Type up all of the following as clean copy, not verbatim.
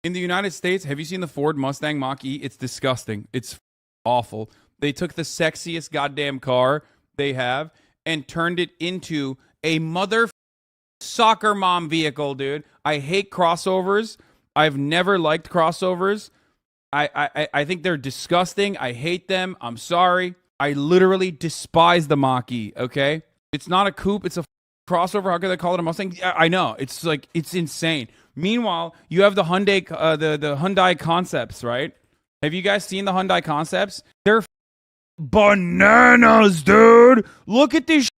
In the United States, have you seen the Ford Mustang Mach-E? It's disgusting. It's awful. They took the sexiest goddamn car they have and turned it into a mother soccer mom vehicle, dude. I hate crossovers. I've never liked crossovers. I think they're disgusting. I hate them. I'm sorry. I literally despise the Mach-E, okay? It's not a coupe. It's a crossover. How could they call it a Mustang? I know. It's like, it's insane. Meanwhile, you have the Hyundai, the Hyundai Concepts, right? Have you guys seen the Hyundai Concepts? They're bananas, dude. Look at this.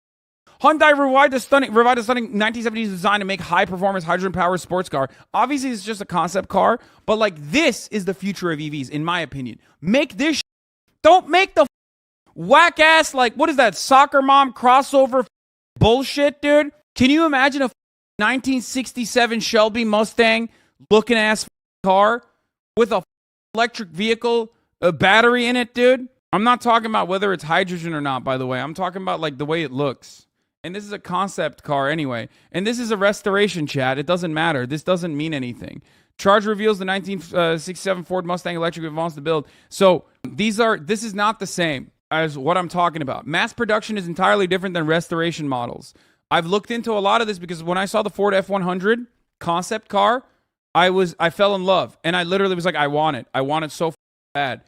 Hyundai revived a stunning 1970s design to make high-performance, hydrogen-powered sports car. Obviously, it's just a concept car, but like this is the future of EVs, in my opinion. Make this. Don't make the whack-ass, like, what is that, soccer mom crossover bullshit, dude? Can you imagine a 1967 Shelby Mustang looking ass car with a electric vehicle, a battery in it, dude? I'm not talking about whether it's hydrogen or not, by the way. I'm talking about like the way it looks. And this is a concept car anyway. And this is a restoration, chat. It doesn't matter. This doesn't mean anything. Charge reveals the 1967 Ford Mustang electric it wants to build. So this is not the same as what I'm talking about. Mass production is entirely different than restoration models. I've looked into a lot of this because when I saw the Ford F100 concept car, I fell in love. And I literally was like, I want it. I want it so bad.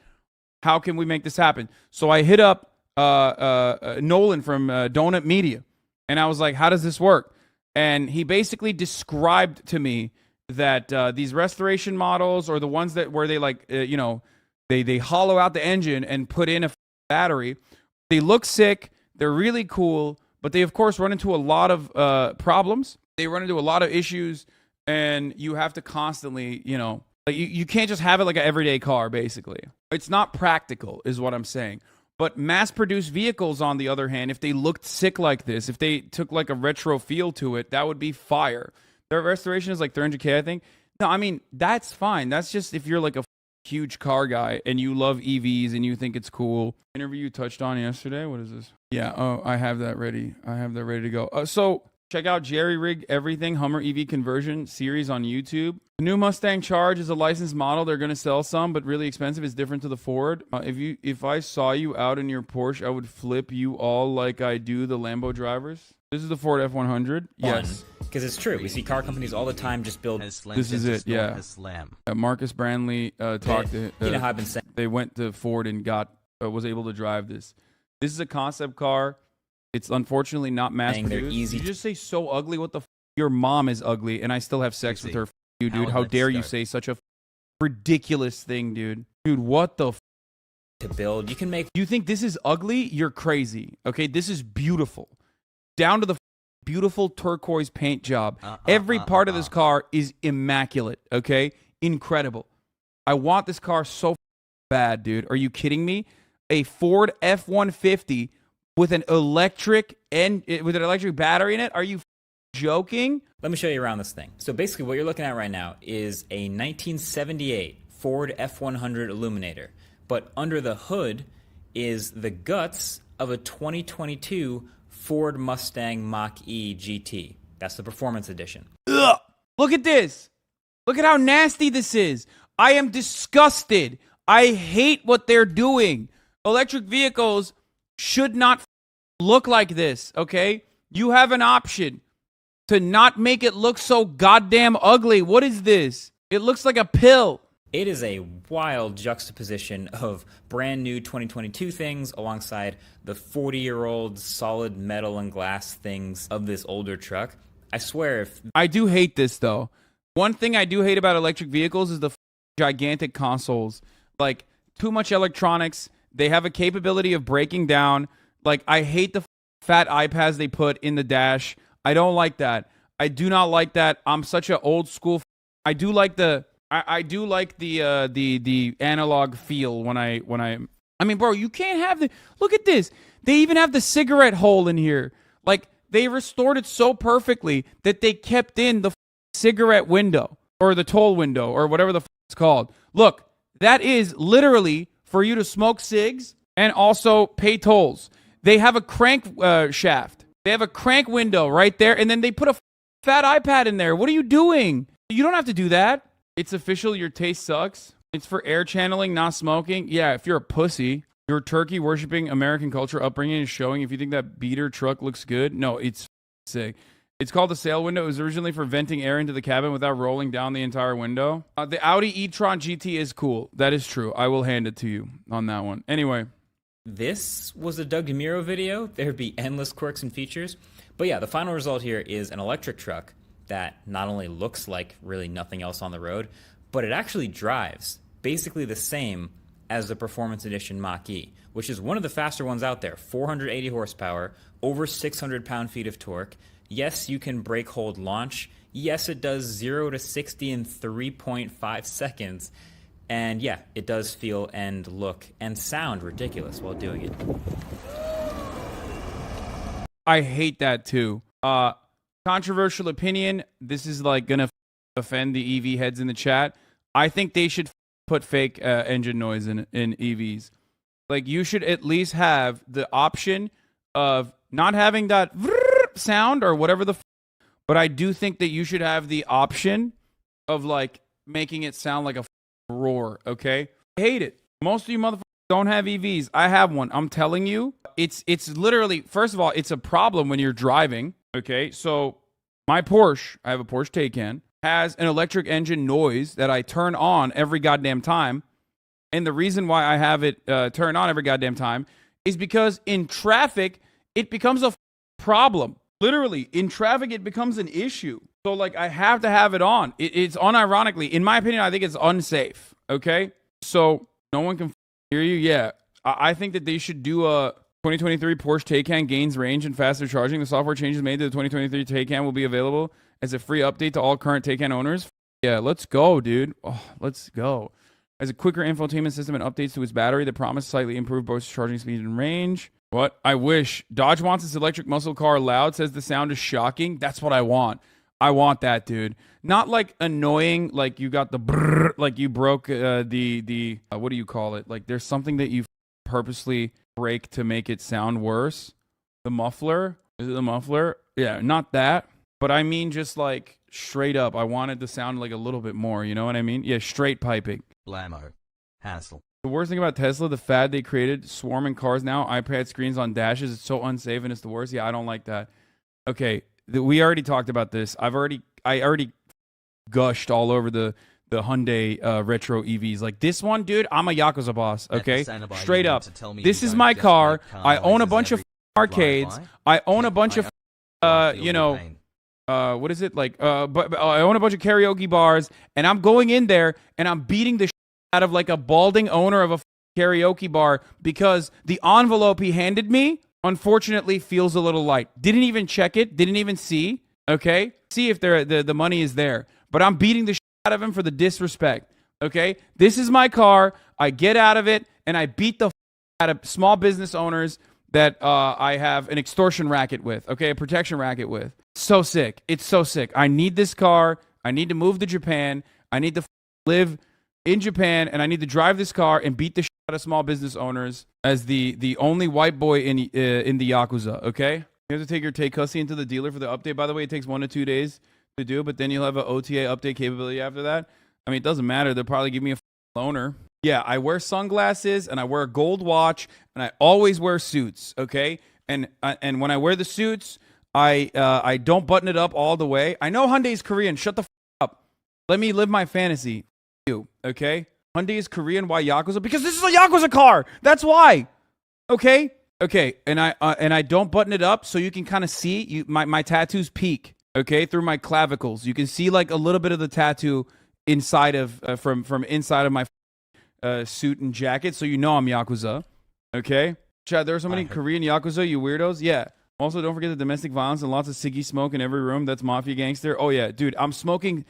How can we make this happen? So I hit up Nolan from Donut Media. And I was like, how does this work? And he basically described to me that these restoration models, or the ones that where they like, they hollow out the engine and put in a battery, they look sick. They're really cool, but they of course run into a lot of problems. They run into a lot of issues, and you have to constantly, like you can't just have it like an everyday car. Basically, it's not practical, is what I'm saying. But mass-produced vehicles, on the other hand, if they looked sick like this, if they took like a retro feel to it, that would be fire. Their restoration is like $300K, I think. No, I mean, that's fine. That's just if you're like a huge car guy and you love EVs and you think it's cool. Interview you touched on yesterday. What is this? Yeah, oh, I have that ready. I have that ready to go. So check out Jerry Rig Everything Hummer EV Conversion series on YouTube. The new Mustang Charge is a licensed model. They're going to sell some, but really expensive. It's different to the Ford. If I saw you out in your Porsche, I would flip you all like I do the Lambo drivers. This is the Ford F100. Yes. Because it's true. We see car companies all the time just build. This is it, yeah. Marcus Brandley talked to... you know how I've been saying. They went to Ford and was able to drive this. This is a concept car. It's unfortunately not mass-produced. Easy. You just say so ugly. What the your mom is ugly, and I still have sex with her. You, dude. How dare you say such a ridiculous thing, dude? Dude, what the to build? You can make. You think this is ugly? You're crazy. Okay, this is beautiful. Down to the beautiful turquoise paint job. Every part of this car is immaculate. Okay, incredible. I want this car so bad, dude. Are you kidding me? A Ford F-150 with an electric battery in it? Are you joking? Let me show you around this thing. So basically what you're looking at right now is a 1978 Ford F100 Illuminator. But under the hood is the guts of a 2022 Ford Mustang Mach-E GT. That's the Performance Edition. Ugh! Look at this. Look at how nasty this is. I am disgusted. I hate what they're doing. Electric vehicles should not look like this, okay? You have an option to not make it look so goddamn ugly. What is this? It looks like a pill. It is a wild juxtaposition of brand new 2022 things alongside the 40-year-old solid metal and glass things of this older truck. I swear if... I do hate this, though. One thing I do hate about electric vehicles is the gigantic consoles. Like, too much electronics. They have a capability of breaking down. Like, I hate the fat iPads they put in the dash. I don't like that. I do not like that. I'm such an old school. I do like the analog feel when I mean, bro, you can't have the look at this. They even have the cigarette hole in here. Like, they restored it so perfectly that they kept in the cigarette window or the toll window or whatever the it's called. Look, that is literally for you to smoke cigs and also pay tolls. They have a crank shaft. They have a crank window right there, and then they put a fat iPad in there. What are you doing? You don't have to do that. It's official, your taste sucks. It's for air channeling, not smoking. Yeah, if you're a pussy, your turkey worshipping American culture upbringing is showing. If you think that beater truck looks good, no, it's sick. It's called the sail window. It was originally for venting air into the cabin without rolling down the entire window. The Audi e-tron GT is cool. That is true. I will hand it to you on that one. Anyway. This was a Doug DeMuro video. There'd be endless quirks and features. But yeah, the final result here is an electric truck that not only looks like really nothing else on the road, but it actually drives basically the same as the Performance Edition Mach-E, which is one of the faster ones out there. 480 horsepower, over 600 pound-feet of torque. Yes, you can brake hold launch. Yes, it does 0 to 60 in 3.5 seconds. And yeah, it does feel and look and sound ridiculous while doing it. I hate that too. Controversial opinion. This is like gonna offend the EV heads in the chat. I think they should put fake engine noise in EVs. Like, you should at least have the option of not having that sound or whatever but I do think that you should have the option of like making it sound like a roar. Okay, I hate it. Most of you motherfuckers don't have EVs. I have one. I'm telling you, it's literally, first of all, it's a problem when you're driving. Okay, so my Porsche, I have a Porsche Taycan, has an electric engine noise that I turn on every goddamn time. And the reason why I have it turn on every goddamn time is because in traffic, it becomes a problem. Literally, in traffic, it becomes an issue. So, like, I have to have it on. It's unironically, in my opinion, I think it's unsafe. Okay? So, no one can hear you. Yeah. I think that they should do a 2023 Porsche Taycan gains range and faster charging. The software changes made to the 2023 Taycan will be available as a free update to all current Taycan owners. Yeah, let's go, dude. Oh, let's go. As a quicker infotainment system and updates to its battery that promise slightly improve both charging speed and range. What? I wish. Dodge wants its electric muscle car loud, says the sound is shocking. That's what I want. I want that, dude. Not like annoying, like you got the brrr, like you broke the what do you call it? Like there's something that you purposely break to make it sound worse. The muffler? Is it the muffler? Yeah, not that. But I mean just like straight up. I wanted to sound like a little bit more, you know what I mean? Yeah, straight piping. Blammo. Hassle. The worst thing about Tesla, the fad they created, swarming cars now, iPad screens on dashes, it's so unsafe and it's the worst. Yeah, I don't like that. Okay, we already talked about this. I already gushed all over the Hyundai retro EVs. Like this one, dude, I'm a Yakuza boss, okay? Straight up. This is my car. I own a bunch of arcades. I own a bunch of, what is it? Like, but I own a bunch of karaoke bars, and I'm going in there, and I'm beating the out of like a balding owner of a karaoke bar because the envelope he handed me unfortunately feels a little light. Didn't even check it, didn't even see, okay? See if the money is there. But I'm beating the out of him for the disrespect, okay? This is my car. I get out of it and I beat the out of small business owners that I have an extortion racket with, okay? A protection racket with. So sick. It's so sick. I need this car. I need to move to Japan. I need to live in Japan, and I need to drive this car and beat the shit out of small business owners as the only white boy in the Yakuza, okay? You have to take your Tay Cussy into the dealer for the update. By the way, it takes 1 to 2 days to do, but then you'll have an OTA update capability after that. I mean, it doesn't matter. They'll probably give me a loaner. Yeah, I wear sunglasses, and I wear a gold watch, and I always wear suits, okay? And when I wear the suits, I don't button it up all the way. I know Hyundai's Korean. Shut the up. Let me live my fantasy. You, okay? Hyundai is Korean. Why Yakuza? Because this is a Yakuza car. That's why. Okay? Okay. And I don't button it up so you can kind of see my tattoos peek, okay, through my clavicles. You can see like a little bit of the tattoo inside of from inside of my suit and jacket, so you know I'm Yakuza. Okay? Chad, there are so many Korean Yakuza, you weirdos. Yeah. Also, don't forget the domestic violence and lots of ciggy smoke in every room. That's mafia gangster. Oh yeah, dude, I'm smoking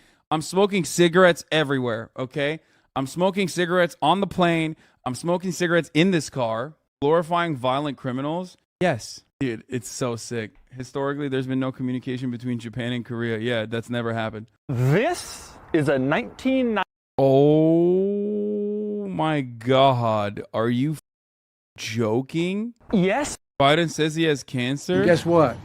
cigarettes everywhere, okay? I'm smoking cigarettes on the plane. I'm smoking cigarettes in this car. Glorifying violent criminals. Yes. Dude, it's so sick. Historically, there's been no communication between Japan and Korea. Yeah, that's never happened. This is a 1990. Oh my God. Are you joking? Yes. Biden says he has cancer? And guess what?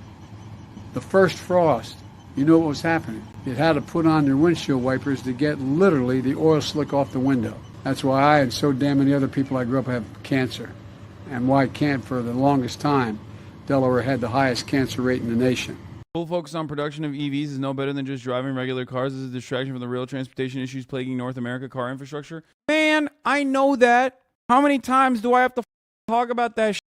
The first frost you know what was happening. It had to put on their windshield wipers to get literally the oil slick off the window. That's why I and so damn many other people I grew up have cancer. And why can't for the longest time, Delaware had the highest cancer rate in the nation. Full focus on production of EVs is no better than just driving regular cars. This is a distraction from the real transportation issues plaguing North America car infrastructure. Man, I know that. How many times do I have to talk about that shit?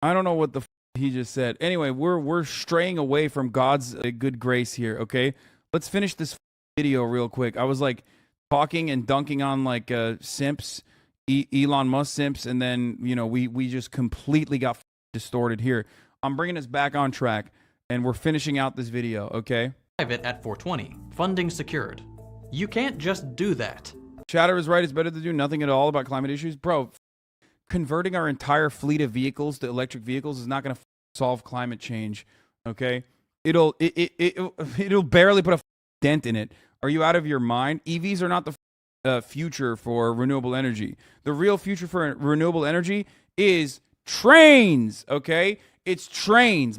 I don't know what the he just said. Anyway, we're straying away from God's good grace here, okay? Let's finish this video real quick. I was like talking and dunking on like simps, Elon Musk simps, and then, you know, we just completely got distorted here. I'm bringing us back on track, and we're finishing out this video, okay? Private at 420. Funding secured. You can't just do that. Chatter is right. It's better to do nothing at all about climate issues. Bro, converting our entire fleet of vehicles to electric vehicles is not going to solve climate change, okay? It'll barely put a dent in it. Are you out of your mind? EVs are not the future for renewable energy. The real future for renewable energy is trains, okay? It's trains.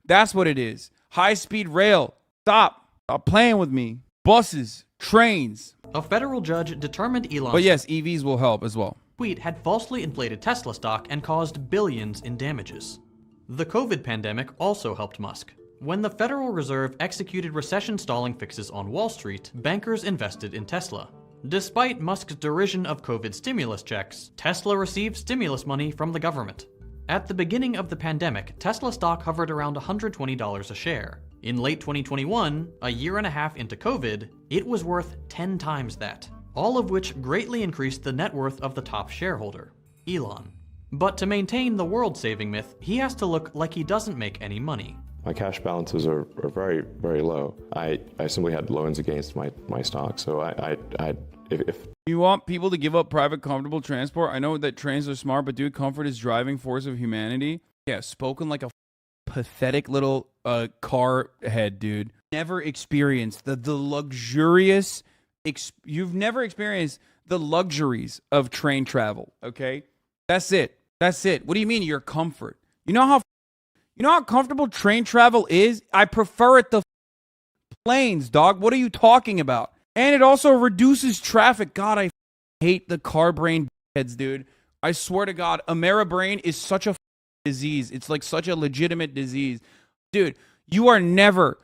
That's what it is. High-speed rail. Stop playing with me. Buses, trains. A federal judge determined Elon's But yes, EVs will help as well. tweet had falsely inflated Tesla stock and caused billions in damages. The COVID pandemic also helped Musk. When the Federal Reserve executed recession-stalling fixes on Wall Street, bankers invested in Tesla. Despite Musk's derision of COVID stimulus checks, Tesla received stimulus money from the government. At the beginning of the pandemic, Tesla stock hovered around $120 a share. In late 2021, a year and a half into COVID, it was worth 10 times that, all of which greatly increased the net worth of the top shareholder, Elon. But to maintain the world-saving myth, he has to look like he doesn't make any money. My cash balances are very, very low. I simply had loans against my stock, so if You want people to give up private, comfortable transport? I know that trains are smart, but dude, comfort is driving force of humanity. Yeah, spoken like a pathetic little car head, dude. Never experienced the luxurious... you've never experienced the luxuries of train travel, okay? That's it. That's it. What do you mean your comfort? You know how comfortable train travel is? I prefer it to planes, dog. What are you talking about? And it also reduces traffic. God, I hate the car brain heads, dude. I swear to God, Ameribrain is such a disease. It's like such a legitimate disease. Dude, you are never,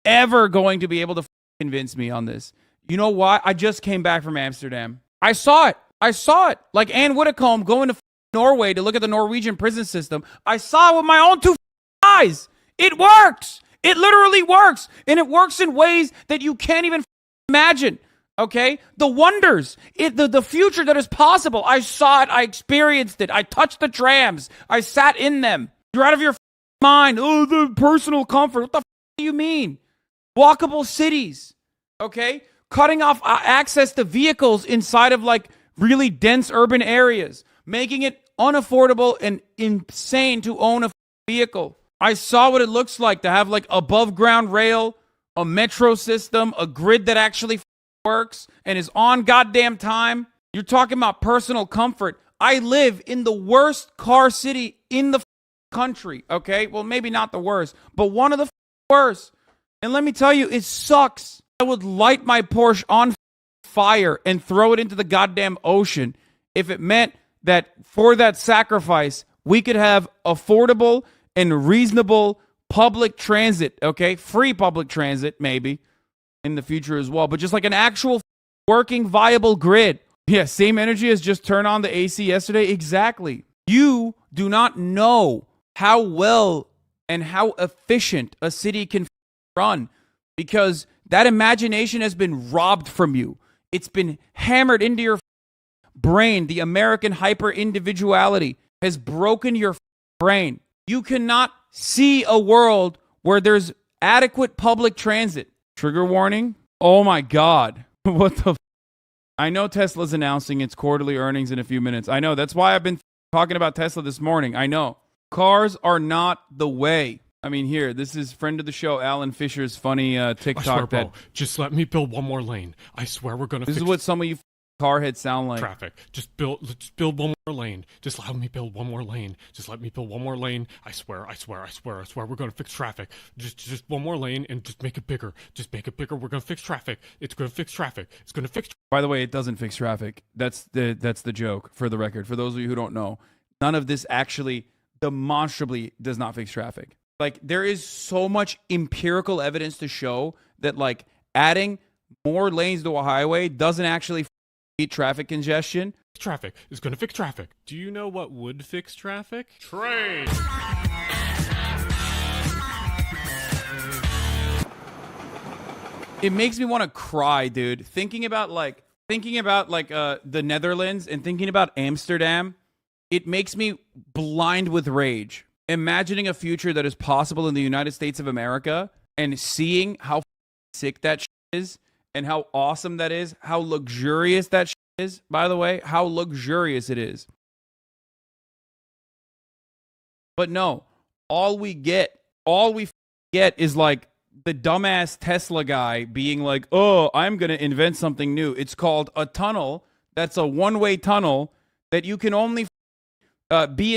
ever going to be able to convince me on this. You know why? I just came back from Amsterdam. I saw it. Like Anne Whitcomb going to Norway to look at the Norwegian prison system. I saw it with my own two eyes. It works. It literally works. And it works in ways that you can't even imagine. Okay? The wonders, the future that is possible. I saw it. I experienced it. I touched the trams. I sat in them. You're out of your mind. Oh, the personal comfort. What the do you mean? Walkable cities. Okay? Cutting off access to vehicles inside of like really dense urban areas. Making it unaffordable and insane to own a vehicle. I saw what it looks like to have like above ground rail, a metro system, a grid that actually works and is on goddamn time. You're talking about personal comfort. I live in the worst car city in the country, okay? Well, maybe not the worst, but one of the worst. And let me tell you, it sucks. I would light my Porsche on fire and throw it into the goddamn ocean if it meant that for that sacrifice, we could have affordable and reasonable public transit, okay? Free public transit, maybe, in the future as well. But just like an actual working, viable grid. Yeah, same energy as just turn on the AC yesterday. Exactly. You do not know how well and how efficient a city can run because that imagination has been robbed from you. It's been hammered into your brain. The American hyper-individuality has broken your brain. You cannot see a world where there's adequate public transit. Trigger warning? Oh my God. What the I know Tesla's announcing its quarterly earnings in a few minutes. I know. That's why I've been talking about Tesla this morning. I know. Cars are not the way. I mean, here, this is friend of the show, Alan Fisher's funny TikTok. I swear, bro, just let me build one more lane. I swear we're going to This is what some of you car heads sound like. Traffic. Just build one more lane. Just let me build one more lane. Just let me build one more lane. I swear. We're gonna fix traffic. Just one more lane and just make it bigger. Just make it bigger. We're gonna fix traffic. It's gonna fix traffic. It's gonna fix. By the way, it doesn't fix traffic. That's the joke, for the record. For those of you who don't know, none of this actually demonstrably does not fix traffic. Like, there is so much empirical evidence to show that, like, adding more lanes to a highway doesn't actually beat traffic congestion. Traffic is gonna fix traffic. Do you know what would fix traffic? Train. It makes me want to cry, dude. Thinking about the Netherlands and thinking about Amsterdam, it makes me blind with rage. Imagining a future that is possible in the United States of America and seeing how sick that shit is and how awesome that is, how luxurious that shit is, by the way, how luxurious it is. But no, all we get is like the dumbass Tesla guy being like, oh, I'm going to invent something new. It's called a tunnel that's a one-way tunnel that you can only be